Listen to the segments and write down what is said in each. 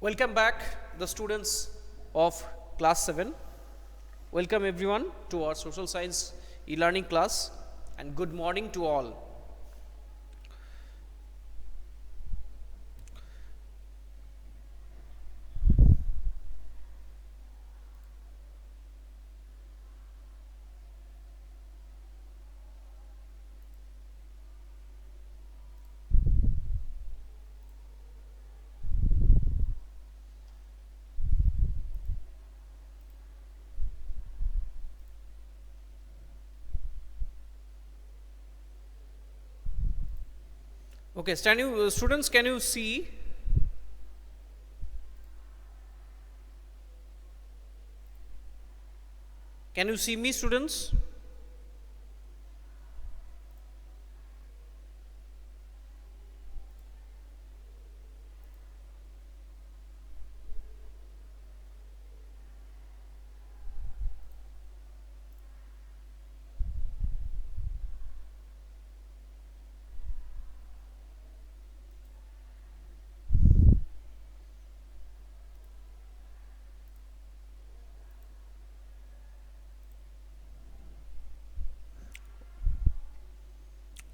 Welcome back, the students of class 7. Welcome everyone to our social science e-learning class, and good morning to all. Okay, students, can you see? Can you see me, students?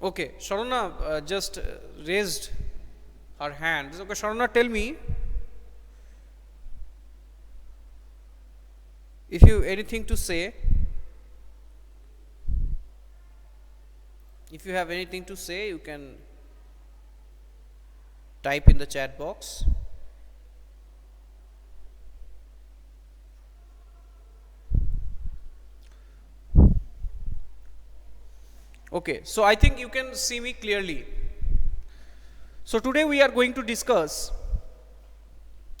Okay, Sharona just raised her hand. Okay, Sharona, tell me if you anything to say. If you have anything to say, you can type in the chat box. Okay, so I think you can see me clearly. So today we are going to discuss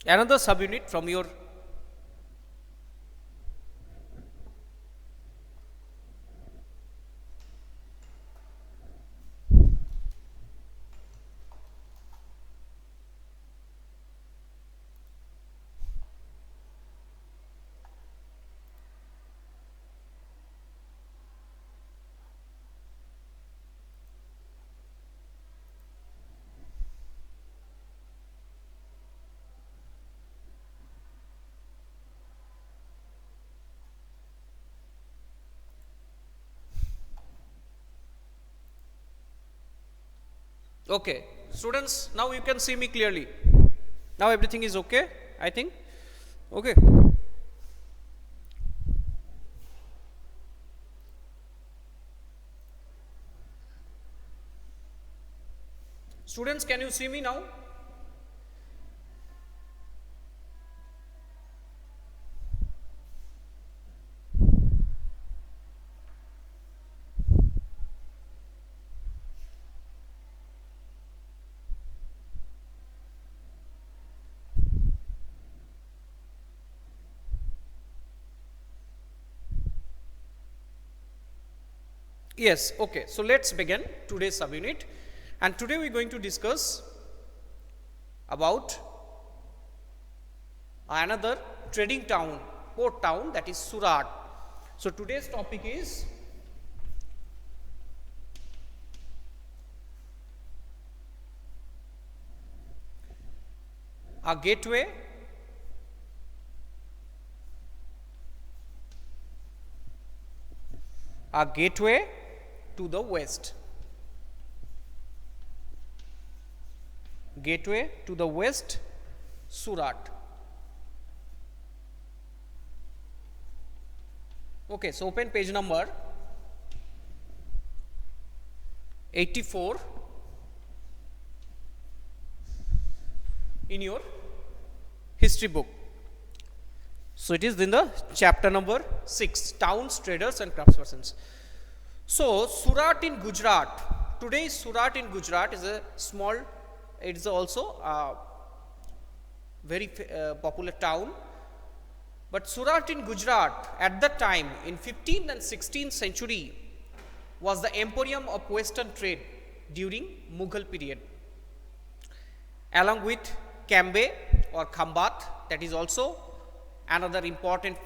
another subunit from your Okay, students, now you can see me clearly. Now everything is okay, I think. Okay. Students, can you see me now? Yes, okay. So let's begin today's subunit, and today we are going to discuss about another trading town, port town, that is Surat. So today's topic is a gateway to the west. Gateway to the west, Surat. Okay, so open page number 84 in your history book. So it is in the chapter number 6, towns, traders and craftspersons. So Surat in Gujarat, today Surat in Gujarat is a small, it is also a very popular town. But Surat in Gujarat at that time in 15th and 16th century was the emporium of western trade during Mughal period, along with Cambay or Khambat, that is also another important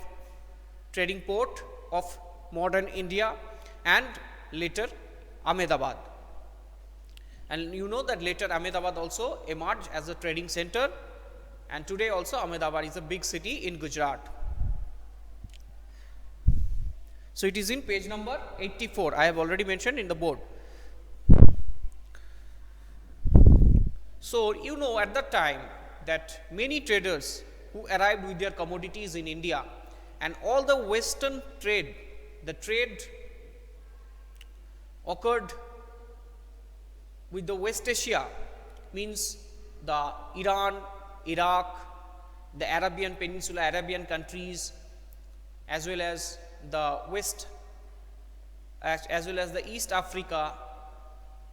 trading port of modern India, and later Ahmedabad. And you know that later Ahmedabad also emerged as a trading center and today also Ahmedabad is a big city in Gujarat. So it is in page number 84. I have already mentioned in the board. So you know at that time that many traders who arrived with their commodities in India, and all the western trade, the trade occurred with the West Asia, means the Iran, Iraq, the Arabian Peninsula, Arabian countries, as well as the West, as well as the East Africa,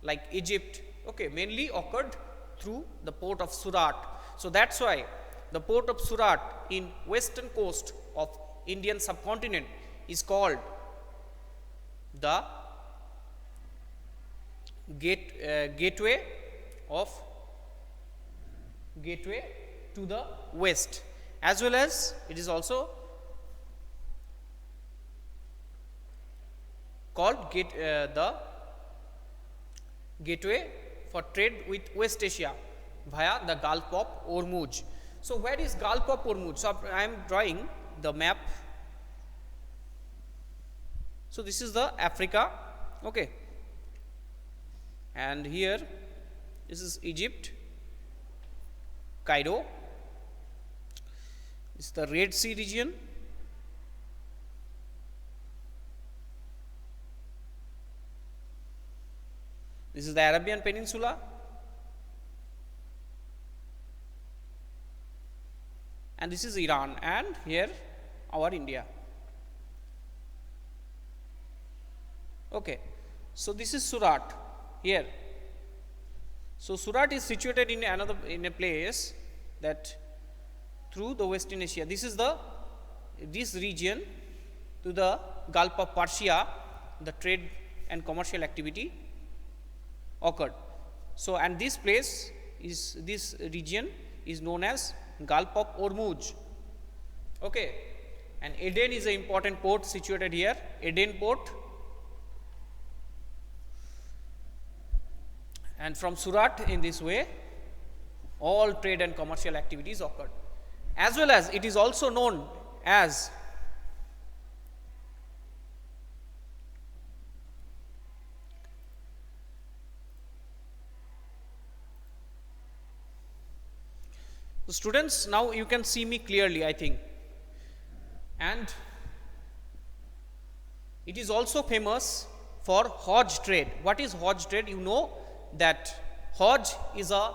like Egypt, okay, mainly occurred through the port of Surat. So that's why the port of Surat in western coast of Indian subcontinent is called the gateway to the west, as well as it is also called the gateway for trade with West Asia via the Gulf of Hormuz. So where is Gulf of Hormuz? So I am drawing the map. So this is the Africa, okay, and here this is Egypt, Cairo. This is the Red Sea region. This is the Arabian Peninsula, and this is Iran, and here our India. Okay, so this is Surat here. So Surat is situated in a place that through the Western Asia. This is this region to the Gulf of Persia, the trade and commercial activity occurred. So and this region is known as Gulf of Hormuz. Okay, and Aden is an important port situated here, Aden port, and from Surat in this way all trade and commercial activities occurred, as well as it is also known as so students, now you can see me clearly, I think, and it is also famous for Hajj trade. What is Hajj trade? You know that Hajj is a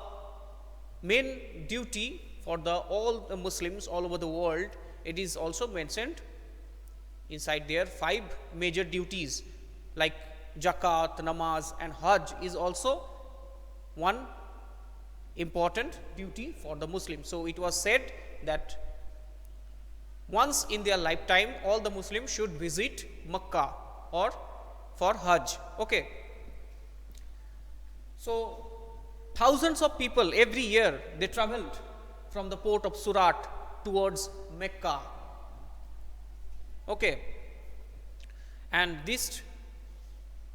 main duty for all the Muslims all over the world. It is also mentioned inside their 5 major duties like Zakat, Namaz, and Hajj is also one important duty for the Muslims. So it was said that once in their lifetime all the Muslims should visit Makkah or for Hajj. Okay. So thousands of people every year they traveled from the port of Surat towards Mecca. Okay, and this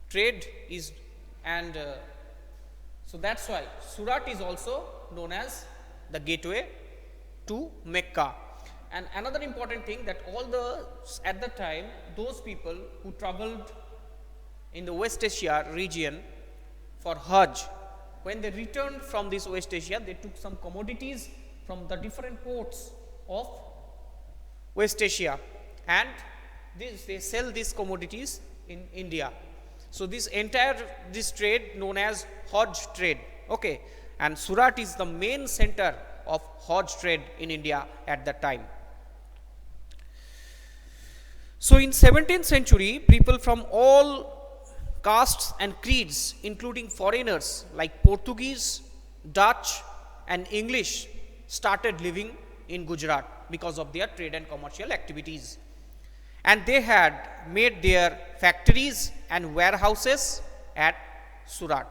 trade is, and so that's why Surat is also known as the gateway to Mecca. And another important thing that at the time those people who traveled in the West Asia region for Hajj, when they returned from this West Asia, they took some commodities from the different ports of West Asia, and they sell these commodities in India. So this trade known as Hajj trade. Okay, and Surat is the main center of Hajj trade in India at that time. So in 17th century, people from all castes and creeds, including foreigners like Portuguese, Dutch, and English, started living in Gujarat because of their trade and commercial activities. And they had made their factories and warehouses at Surat.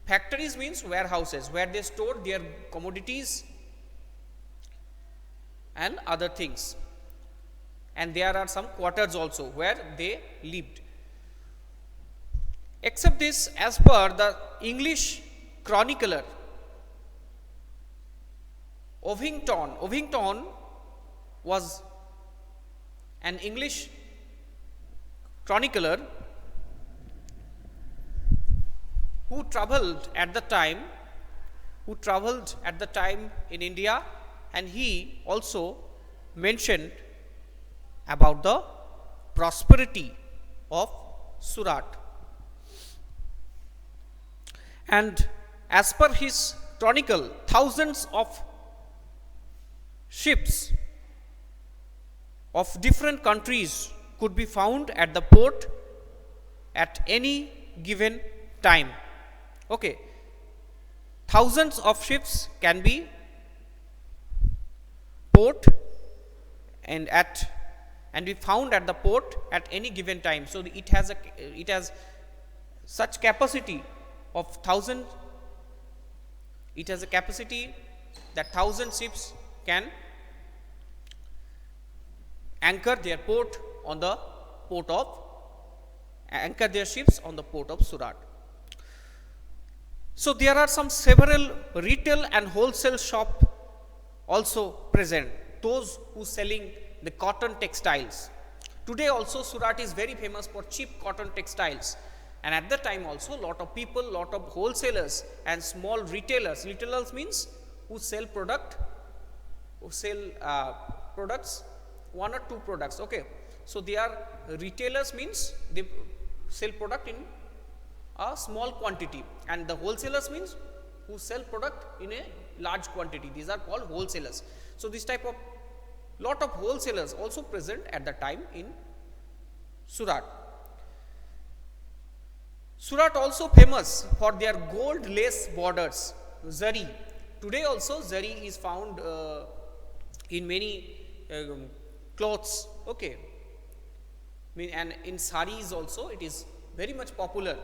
Factories means warehouses where they stored their commodities and other things. And there are some quarters also where they lived. Except this, as per the English chronicler, Ovington was an English chronicler who traveled at the time in India, and he also mentioned about the prosperity of Surat. And as per his chronicle, thousands of ships of different countries could be found at the port at any given time. Okay, thousands of ships can be port and be found at the port at any given time. So it has such capacity of 1,000. It has a capacity that 1,000 ships can anchor their ships on the port of Surat. So there are several retail and wholesale shop also present, those who selling the cotton textiles. Today also Surat is very famous for cheap cotton textiles, and at that time also lot of people, lot of wholesalers and small retailers means who sell products, one or two products. Okay, so they are retailers, means they sell product in a small quantity, and the wholesalers means who sell product in a large quantity. These are called wholesalers. So this type of lot of wholesalers also present at the time in Surat. Surat also famous for their gold lace borders, zari. Today also zari is found in many clothes. Okay, and in saris also it is very much popular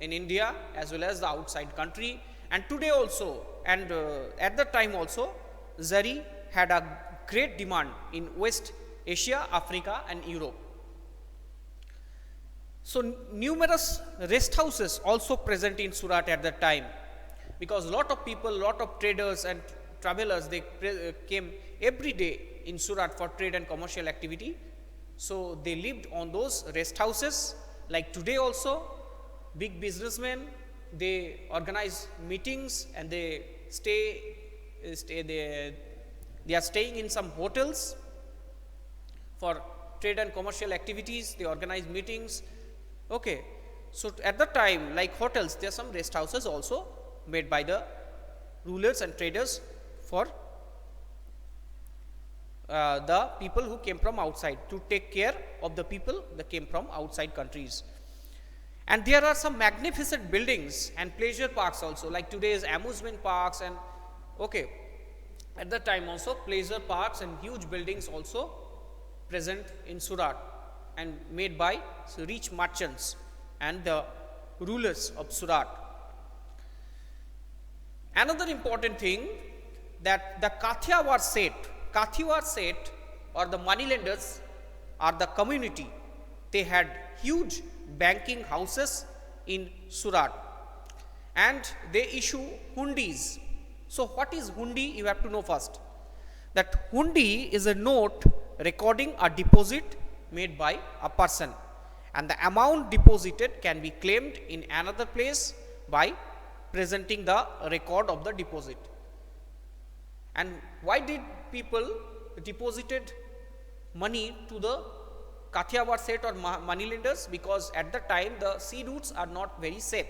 in India as well as the outside country. And today also, and at that time also, zari had a great demand in West Asia, Africa and Europe. So numerous rest houses also present in Surat at that time, because lot of people, lot of traders and travelers, they came every day in Surat for trade and commercial activity. So they lived on those rest houses. Like today also, big businessmen, they organize meetings and they are staying in some hotels for trade and commercial activities. They organize meetings. Okay, so at the time, like hotels, there are some rest houses also made by the rulers and traders for the people who came from outside, to take care of the people that came from outside countries. And there are some magnificent buildings and pleasure parks also, like today's amusement parks. And okay, at that time also pleasure parks and huge buildings also present in Surat, and made by rich merchants and the rulers of Surat. Another important thing, that the Kathiawar set or the moneylenders or the community, they had huge banking houses in Surat, and they issue hundis. So what is hundi? You have to know first that hundi is a note recording a deposit made by a person, and the amount deposited can be claimed in another place by presenting the record of the deposit. And why did people deposited money to the Kathiawar set or moneylenders? Because at the time the sea routes are not very safe,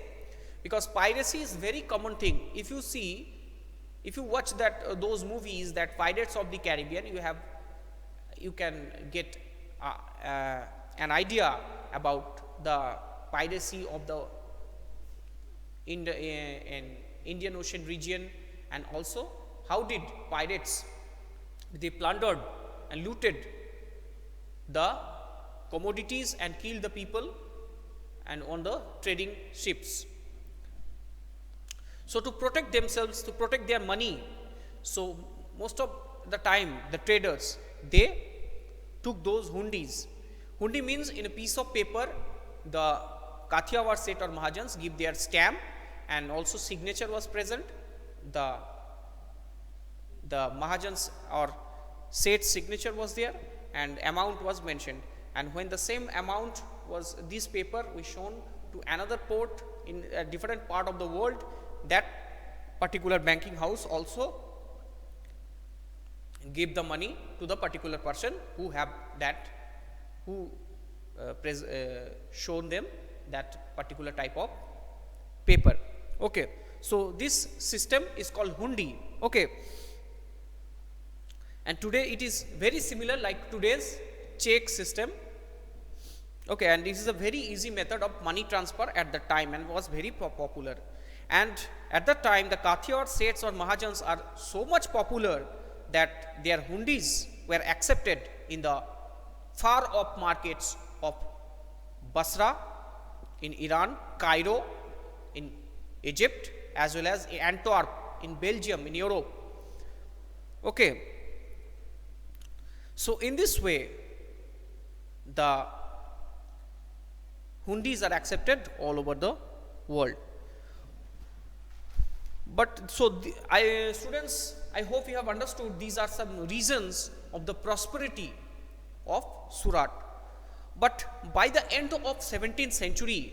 because piracy is very common thing. If you watch that those movies, that Pirates of the Caribbean, you can get an idea about the piracy of the in Indian Ocean region, and also how did pirates, they plundered and looted the commodities and killed the people and on the trading ships. So to protect themselves, to protect their money, so most of the time the traders, they took those hundis. Hundi means in a piece of paper, the Kathiawar set or Mahajans give their stamp, and also signature was present. The the Mahajan's or Seth's signature was there and amount was mentioned, and when the same amount was, this paper was shown to another port in a different part of the world, that particular banking house also give the money to the particular person who have that, who shown them that particular type of paper. Okay. So this system is called hundi. Okay. And today it is very similar like today's check system. Okay, and this is a very easy method of money transfer at the time and was very popular. And at the time the Kathiawar, Seths or Mahajans are so much popular that their hundis were accepted in the far off markets of Basra in Iran, Cairo in Egypt, as well as Antwerp in Belgium in Europe. Okay. So in this way the hundis are accepted all over the world. But so students, I hope you have understood these are some reasons of the prosperity of Surat. But by the end of 17th century,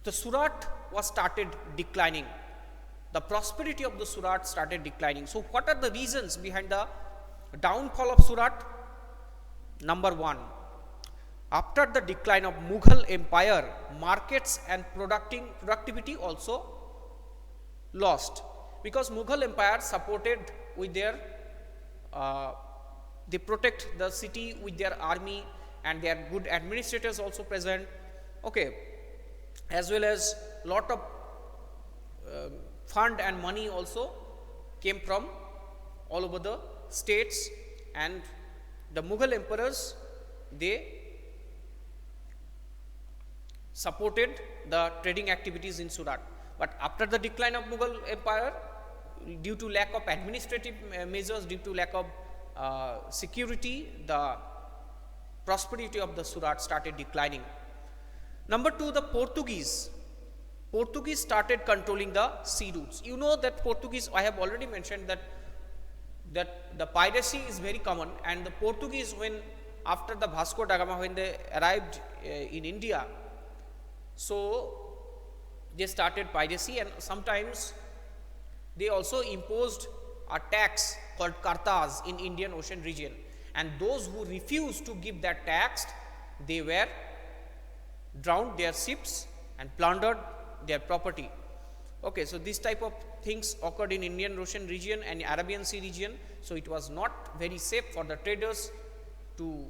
the Surat was started declining. The prosperity of the Surat started declining. So what are the reasons behind the downfall of Surat? Number one, after the decline of Mughal Empire, markets and productivity also lost, because Mughal Empire supported with their they protect the city with their army and their good administrators also present. Okay, as well as lot of fund and money also came from all over the states, and the Mughal emperors, they supported the trading activities in Surat. But after the decline of Mughal Empire, due to lack of administrative measures, due to lack of security, the prosperity of the Surat started declining. Number two, the Portuguese started controlling the sea routes. You know that Portuguese, I have already mentioned that the piracy is very common, and the Portuguese, when after the Vasco da Gama, when they arrived in India, so they started piracy, and sometimes they also imposed a tax called kartas in Indian Ocean region, and those who refused to give that tax, they were drowned their ships and plundered their property. Okay, so this type of things occurred in Indian Ocean region and Arabian Sea region, so it was not very safe for the traders to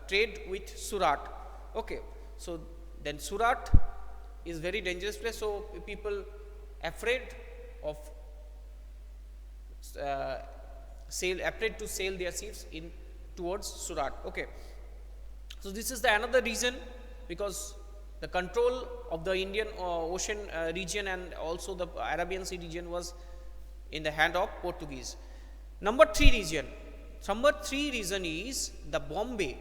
trade with Surat. Okay, so then Surat is very dangerous place, so people afraid of afraid to sail their ships in towards Surat. Okay, so this is the another reason, because the control of the Indian Ocean region and also the Arabian Sea region was in the hand of Portuguese. Number three reason is the Bombay.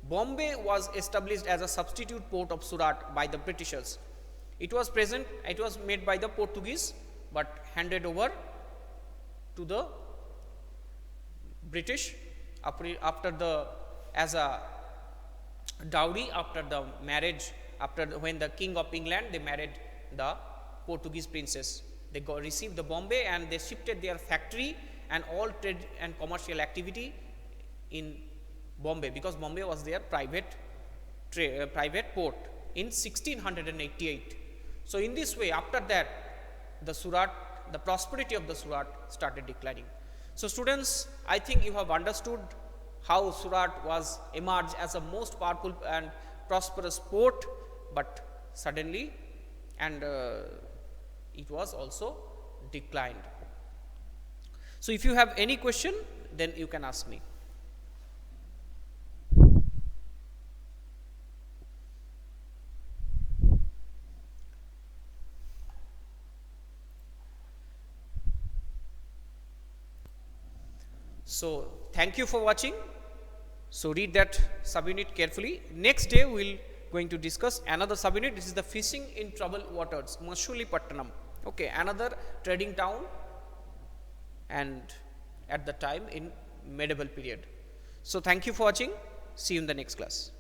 Bombay was established as a substitute port of Surat by the Britishers. It was made by the Portuguese but handed over to the British after the, as a dowry, after the marriage, when the King of England, they married the Portuguese princess. They received the Bombay and they shifted their factory and all trade and commercial activity in Bombay, because Bombay was their private port in 1688. So in this way, after that, the prosperity of the Surat started declining. So students, I think you have understood how Surat was emerged as a most powerful and prosperous port, but suddenly and it was also declined. So if you have any question, then you can ask me. So thank you for watching. So read that subunit carefully. Next day we will going to discuss another subunit. This is the fishing in troubled waters, Mashulipattanam. Okay, another trading town, and at the time in medieval period. So thank you for watching. See you in the next class.